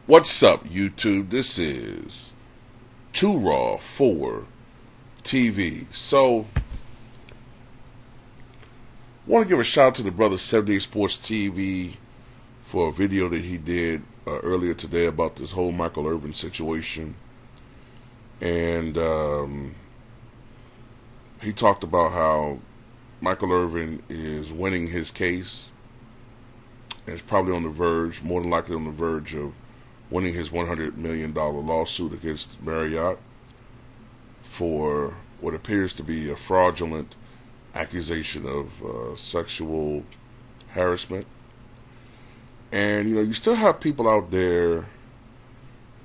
What's up, YouTube? This is Too Raw for TV. So, want to give a shout out to the brother 78 Sports TV for a video that he did earlier today about this whole Michael Irvin situation. And he talked about how Michael Irvin is winning his case and is probably on the verge, more than likely on the verge of winning his $100 million lawsuit against Marriott for what appears to be a fraudulent accusation of sexual harassment. And, you still have people out there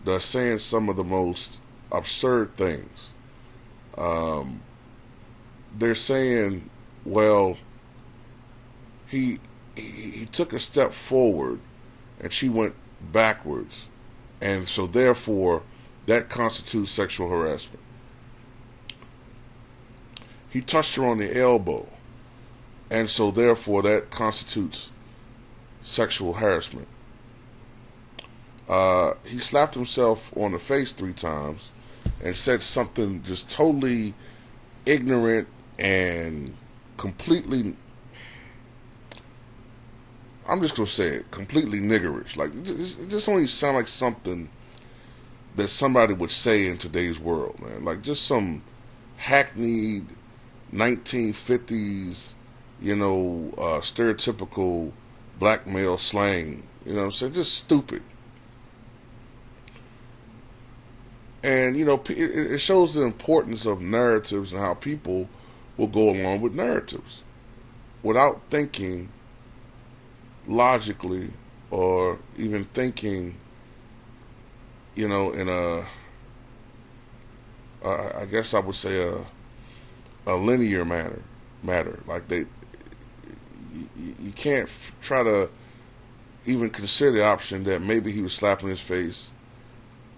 that are saying some of the most absurd things. They're saying, well, he took a step forward and she went backwards. And so therefore, that constitutes sexual harassment. He touched her on the elbow. And so therefore, that constitutes sexual harassment. He slapped himself on the face 3 times and said something just totally ignorant and completely, I'm just going to say it, completely niggerish. Like, it just don't even sound like something that somebody would say in today's world, man. Like, just some hackneyed 1950s, stereotypical black male slang. You know what I'm saying? Just stupid. And, it shows the importance of narratives and how people will go along with narratives without thinking logically or even thinking, in I guess I would say a linear matter. Like you can't try to even consider the option that maybe he was slapping his face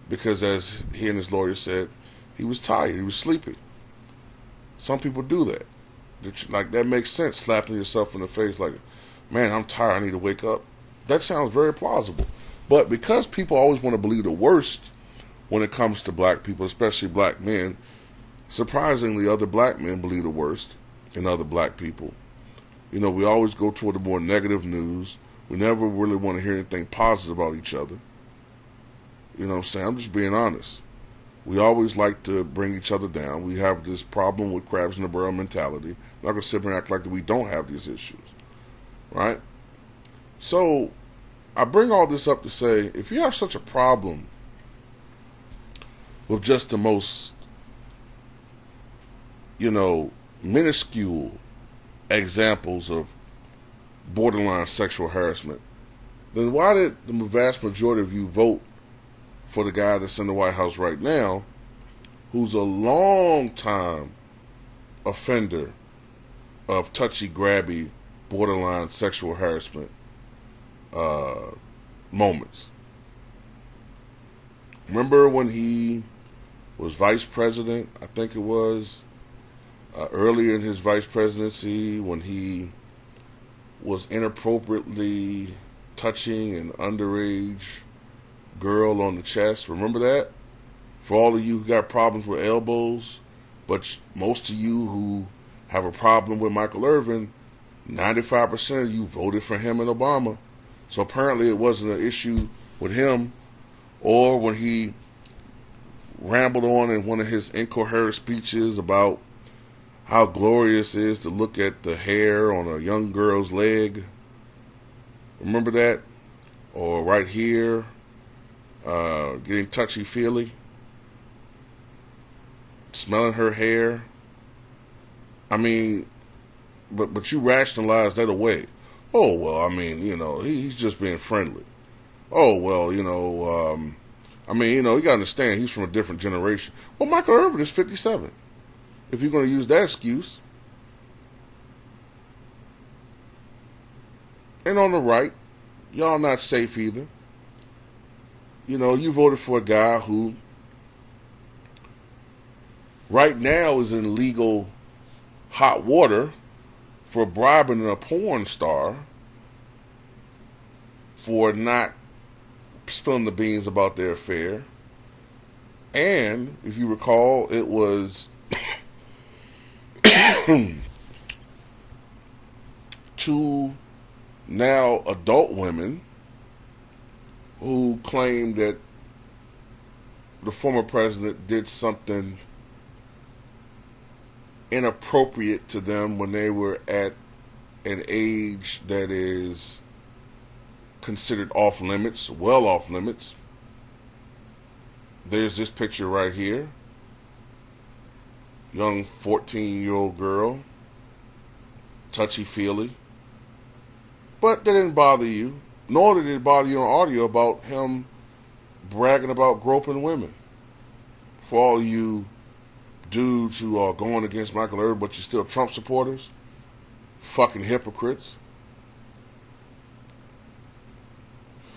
because, as he and his lawyer said, he was tired, he was sleepy. Some people do that. Like, that makes sense, slapping yourself in the face like, man, I'm tired, I need to wake up. That sounds very plausible. But because people always want to believe the worst when it comes to black people, especially black men, surprisingly, other black men believe the worst in other black people. We always go toward the more negative news. We never really want to hear anything positive about each other. You know what I'm saying? I'm just being honest. We always like to bring each other down. We have this problem with crabs in the barrel mentality. I'm not going to sit here and act like we don't have these issues. Right? So, I bring all this up to say, if you have such a problem with just the most, minuscule examples of borderline sexual harassment, then why did the vast majority of you vote for the guy that's in the White House right now, who's a long-time offender of touchy-grabby, borderline sexual harassment moments? Remember when he was vice president, I think it was, earlier in his vice presidency, when he was inappropriately touching an underage girl on the chest? Remember that? For all of you who got problems with elbows, but most of you who have a problem with Michael Irvin, 95% of you voted for him and Obama. So apparently it wasn't an issue with him, or when he rambled on in one of his incoherent speeches about how glorious it is to look at the hair on a young girl's leg. Remember that? Or right here, getting touchy-feely, smelling her hair. I mean, but you rationalize that away. Oh, well, he's just being friendly. Oh, well, you got to understand, he's from a different generation. Well, Michael Irvin is 57. If you're going to use that excuse. And on the right, y'all not safe either. You voted for a guy who right now is in legal hot water for bribing a porn star for not spilling the beans about their affair. And, if you recall, it was two now adult women who claimed that the former president did something inappropriate to them when they were at an age that is considered off limits, well off limits. There's this picture right here. Young 14-year-old girl. Touchy-feely. But that didn't bother you. Nor did it bother you on audio about him bragging about groping women. For all you dudes who are going against Michael Irvin, but you're still Trump supporters. Fucking hypocrites.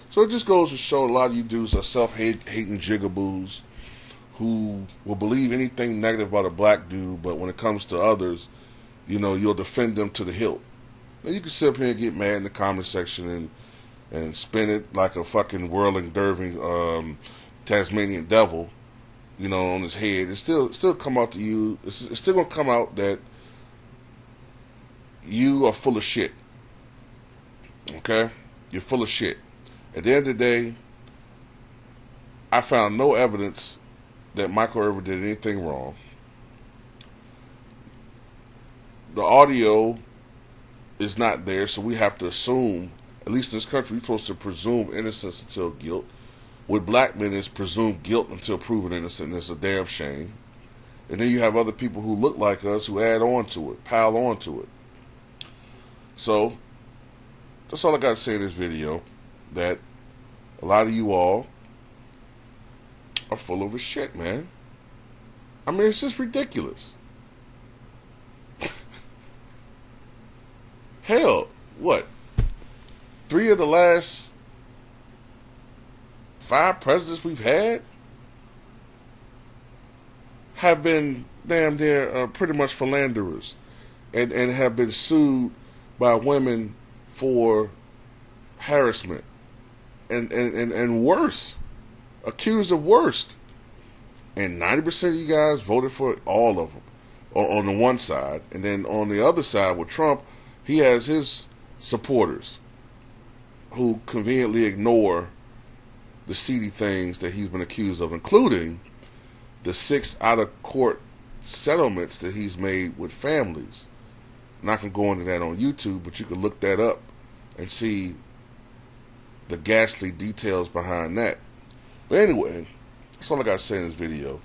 So it just goes to show a lot of you dudes are self-hating jigaboos who will believe anything negative about a black dude, but when it comes to others, you know, you'll defend them to the hilt. Now you can sit up here and get mad in the comment section and spin it like a fucking whirling, derving Tasmanian devil, you know, on his head. It still come out to you. It's still gonna come out that you are full of shit. Okay? You're full of shit. At the end of the day, I found no evidence that Michael Irvin did anything wrong. The audio is not there, so we have to assume, at least in this country, we're supposed to presume innocence until guilt. With black men, it's presumed guilt until proven innocent, and it's a damn shame. And then you have other people who look like us who add on to it, pile on to it. So, that's all I got to say in this video. That a lot of you all are full of shit, man. I mean, it's just ridiculous. Hell, what? 3 of the last 5 presidents we've had have been damn near pretty much philanderers and have been sued by women for harassment and worse, accused of worst. And 90% of you guys voted for all of them on the one side. And then on the other side with Trump, he has his supporters who conveniently ignore the seedy things that he's been accused of, including the 6 out-of-court settlements that he's made with families. I'm not going to go into that on YouTube, but you can look that up and see the ghastly details behind that. But anyway, that's all I got to say in this video.